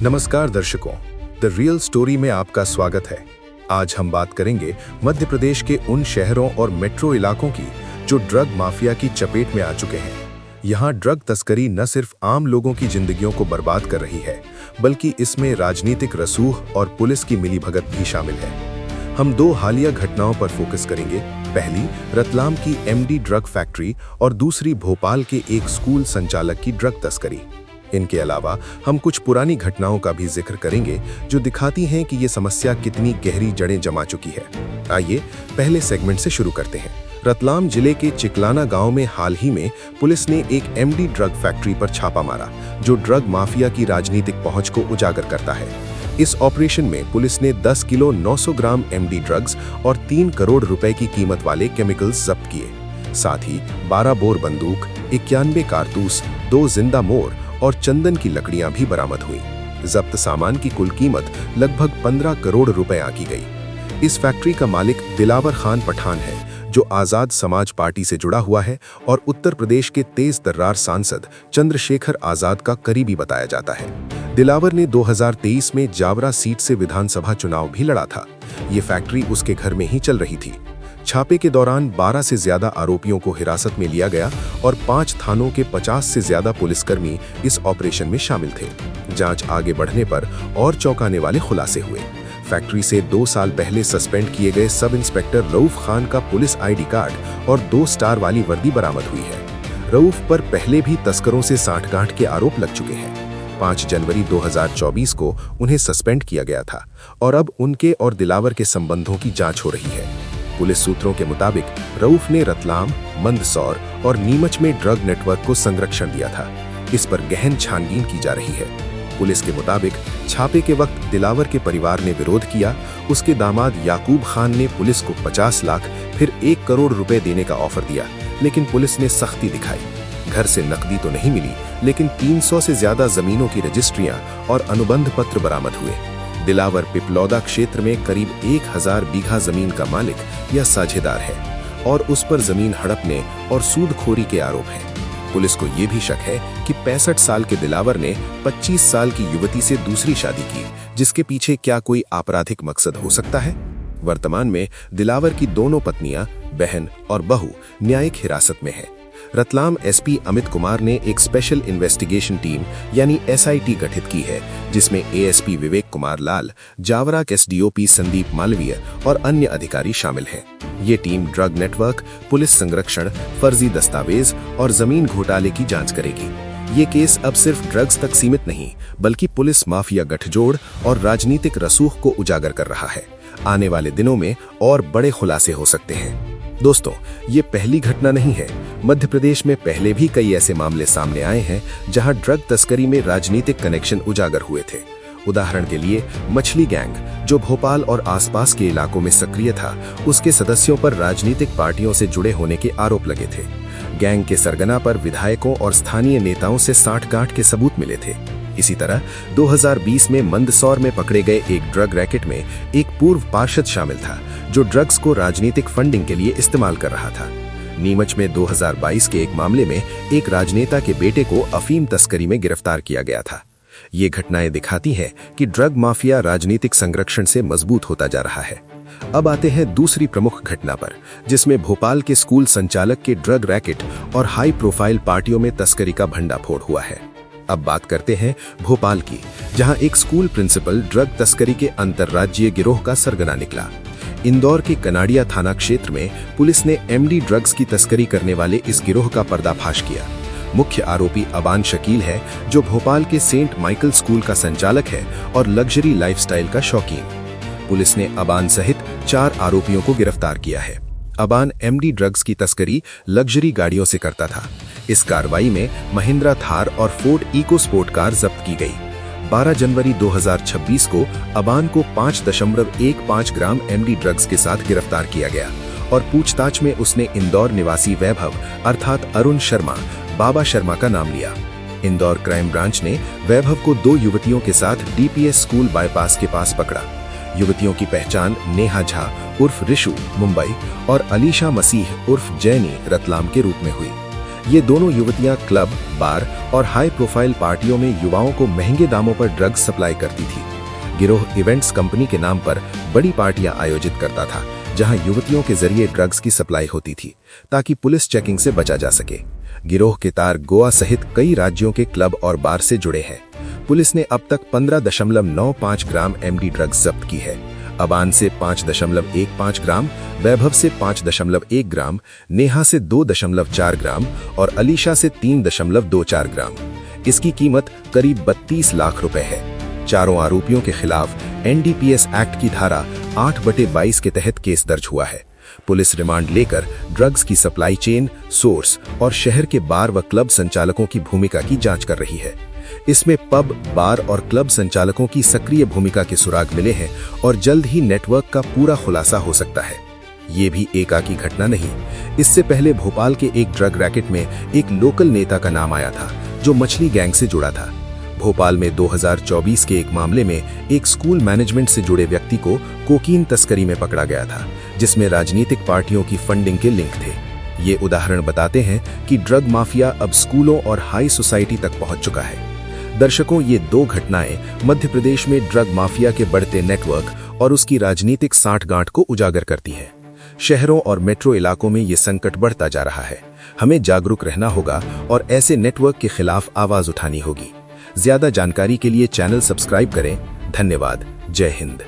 नमस्कार दर्शकों, the real story में आपका स्वागत है। आज हम बात करेंगे मध्य प्रदेश के उन शहरों और मेट्रो इलाकों की जो ड्रग माफिया की चपेट में आ चुके हैं। यहाँ ड्रग तस्करी न सिर्फ आम लोगों की जिंदगियों को बर्बाद कर रही है, बल्कि इसमें राजनीतिक रसूख और पुलिस की मिलीभगत भी शामिल है। हम दो हालिया घटनाओं पर फोकस करेंगे। पहली रतलाम की एमडी ड्रग फैक्ट्री और दूसरी भोपाल के एक स्कूल संचालक की ड्रग तस्करी। इनके अलावा हम कुछ पुरानी घटनाओं का भी जिक्र करेंगे जो दिखाती हैं कि ये समस्या कितनी गहरी जड़ें जमा चुकी है। आइए पहले सेगमेंट से शुरू करते हैं। रतलाम जिले के चिकलाना गांव में हाल ही में पुलिस ने एक एमडी ड्रग फैक्ट्री पर छापा मारा, जो ड्रग माफिया की राजनीतिक पहुंच को उजागर करता है। इस ऑपरेशन में पुलिस ने 10 किलो 900 ग्राम एमडी ड्रग्स और 3 करोड़ रुपए की कीमत वाले केमिकल्स जब्त किए। साथ ही 12 बोर बंदूक, 91 कारतूस, 2 जिंदा मोर और चंदन की लकड़ियां भी बरामद हुई। जब्त सामान की कुल कीमत लगभग 15 करोड़ रुपए आंकी गई। इस फैक्ट्री का मालिक दिलावर खान पठान है, जो आजाद समाज पार्टी से जुड़ा हुआ है और उत्तर प्रदेश के तेज तर्रार सांसद चंद्रशेखर आजाद का करीबी बताया जाता है। दिलावर ने 2023 में जावरा सीट से विधानसभा चुनाव भी लड़ा था। ये फैक्ट्री उसके घर में ही चल रही थी। छापे के दौरान 12 से ज्यादा आरोपियों को हिरासत में लिया गया और 5 थानों के 50 से ज्यादा पुलिसकर्मी इस ऑपरेशन में शामिल थे। जांच आगे बढ़ने पर और चौंकाने वाले खुलासे हुए। फैक्ट्री से 2 साल पहले सस्पेंड किए गए सब इंस्पेक्टर रऊफ खान का पुलिस आईडी कार्ड और 2 स्टार वाली वर्दी बरामद हुई है। रऊफ पर पहले भी तस्करों से सांठगांठ के आरोप लग चुके हैं। 5 जनवरी 2024 को उन्हें सस्पेंड किया गया था और अब उनके और दिलावर के संबंधों की जांच हो रही है। पुलिस सूत्रों के मुताबिक रऊफ ने रतलाम, मंदसौर और नीमच में ड्रग नेटवर्क को संरक्षण दिया था। इस पर गहन छानबीन की जा रही है। पुलिस के मुताबिक छापे के वक्त दिलावर के परिवार ने विरोध किया। उसके दामाद याकूब खान ने पुलिस को 50 लाख फिर 1 करोड़ रुपए देने का ऑफर दिया, लेकिन पुलिस ने सख्ती दिखाई। घर से नकदी तो नहीं मिली, लेकिन 300 से ज्यादा जमीनों की रजिस्ट्रियां और अनुबंध पत्र बरामद हुए। दिलावर पिपलौदा क्षेत्र में करीब 1000 बीघा जमीन का मालिक या साझेदार है और उस पर जमीन हड़पने और सूदखोरी के आरोप हैं। पुलिस को यह भी शक है कि 65 साल के दिलावर ने 25 साल की युवती से दूसरी शादी की, जिसके पीछे क्या कोई आपराधिक मकसद हो सकता है। वर्तमान में दिलावर की दोनों पत्नियां, बहन और बहू न्यायिक हिरासत में है। रतलाम एसपी अमित कुमार ने एक स्पेशल इन्वेस्टिगेशन टीम यानी एसआईटी गठित की है, जिसमें एएसपी विवेक कुमार लाल, जावरा के एसडीओपी संदीप मालवीय और अन्य अधिकारी शामिल हैं। ये टीम ड्रग नेटवर्क, पुलिस संरक्षण, फर्जी दस्तावेज और जमीन घोटाले की जांच करेगी। ये केस अब सिर्फ ड्रग्स तक सीमित नहीं, बल्कि पुलिस माफिया गठजोड़ और राजनीतिक रसूख को उजागर कर रहा है। आने वाले दिनों में और बड़े खुलासे हो सकते हैं। दोस्तों, ये पहली घटना नहीं है। मध्य प्रदेश में पहले भी कई ऐसे मामले सामने आए हैं जहां ड्रग तस्करी में राजनीतिक कनेक्शन उजागर हुए थे। उदाहरण के लिए मछली गैंग, जो भोपाल और आसपास के इलाकों में सक्रिय था, उसके सदस्यों पर राजनीतिक पार्टियों से जुड़े होने के आरोप लगे थे। गैंग के सरगना पर विधायकों और स्थानीय नेताओं से सांठगांठ के सबूत मिले थे। इसी तरह 2020 में मंदसौर में पकड़े गए एक ड्रग रैकेट में एक पूर्व पार्षद शामिल था, जो ड्रग्स को राजनीतिक फंडिंग के लिए इस्तेमाल कर रहा था। नीमच में 2022 के एक मामले में एक राजनेता के बेटे को अफीम तस्करी में गिरफ्तार किया गया था। ये घटनाएं दिखाती हैं कि ड्रग माफिया राजनीतिक संरक्षण से मजबूत होता जा रहा है। अब आते हैं दूसरी प्रमुख घटना पर, जिसमें भोपाल के स्कूल संचालक के ड्रग रैकेट और हाई प्रोफाइल पार्टियों में तस्करी का भंडाफोड़ हुआ है। अब बात करते हैं भोपाल की, जहां एक स्कूल प्रिंसिपल ड्रग तस्करी के अंतर्राज्यीय गिरोह का सरगना निकला। इंदौर के कनाडिया थाना क्षेत्र में पुलिस ने एमडी ड्रग्स की तस्करी करने वाले इस गिरोह का पर्दाफाश किया। मुख्य आरोपी अबान शकील है, जो भोपाल के सेंट माइकल स्कूल का संचालक है और लग्जरी लाइफस्टाइल का शौकीन। पुलिस ने अबान सहित 4 आरोपियों को गिरफ्तार किया है। अबान एमडी ड्रग्स की तस्करी लग्जरी गाड़ियों से करता था। इस कार्रवाई में महिंद्रा थार और फोर्ड इको स्पोर्ट कार जब्त की गई। 12 जनवरी 2026 को अबान को 5.15 ग्राम एमडी ड्रग्स के साथ गिरफ्तार किया गया और पूछताछ में उसने इंदौर निवासी वैभव अर्थात अरुण शर्मा बाबा शर्मा का नाम लिया। इंदौर क्राइम ब्रांच ने वैभव को 2 युवतियों के साथ डीपीएस स्कूल बाईपास के पास पकड़ा। युवतियों की पहचान नेहा झा उर्फ रिशु मुंबई और अलीशा मसीह उर्फ जैनी रतलाम के रूप में हुई। ये दोनों युवतियां क्लब, बार और हाई प्रोफाइल पार्टियों में युवाओं को महंगे दामों पर ड्रग्स सप्लाई करती थी। गिरोह इवेंट्स कंपनी के नाम पर बड़ी पार्टियां आयोजित करता था, जहां युवतियों के जरिए ड्रग्स की सप्लाई होती थी ताकि पुलिस चेकिंग से बचा जा सके। गिरोह के तार गोवा सहित कई राज्यों के क्लब और बार से जुड़े हैं। पुलिस ने अब तक 15.95 ग्राम एमडी ड्रग्स जब्त की है। अबान से 5.15 ग्राम, वैभव से 5.1 ग्राम, नेहा से 2.4 ग्राम और अलीशा से 3.24 ग्राम। इसकी कीमत करीब 32 लाख रुपए है। चारों आरोपियों के खिलाफ एनडीपीएस एक्ट की धारा 8/22 के तहत केस दर्ज हुआ है। पुलिस रिमांड लेकर ड्रग्स की सप्लाई चेन, सोर्स और शहर के बार व क्लब संचालकों की भूमिका की जांच कर रही है। इसमें पब, बार और क्लब संचालकों की सक्रिय भूमिका के सुराग मिले हैं और जल्द ही नेटवर्क का पूरा खुलासा हो सकता है। ये भी एकाकी घटना नहीं। इससे पहले भोपाल के एक ड्रग रैकेट में एक लोकल नेता का नाम आया था जो मछली गैंग से जुड़ा था। भोपाल में 2024 के एक मामले में एक स्कूल मैनेजमेंट से जुड़े व्यक्ति को कोकीन तस्करी में पकड़ा गया था, जिसमें राजनीतिक पार्टियों की फंडिंग के लिंक थे। ये उदाहरण बताते हैं कि ड्रग माफिया अब स्कूलों और हाई सोसाइटी तक पहुंच चुका है। दर्शकों, ये 2 घटनाएं मध्य प्रदेश में ड्रग माफिया के बढ़ते नेटवर्क और उसकी राजनीतिक साठगांठ को उजागर करती हैं। शहरों और मेट्रो इलाकों में ये संकट बढ़ता जा रहा है। हमें जागरूक रहना होगा और ऐसे नेटवर्क के खिलाफ आवाज उठानी होगी। ज्यादा जानकारी के लिए चैनल सब्सक्राइब करें। धन्यवाद। जय हिंद।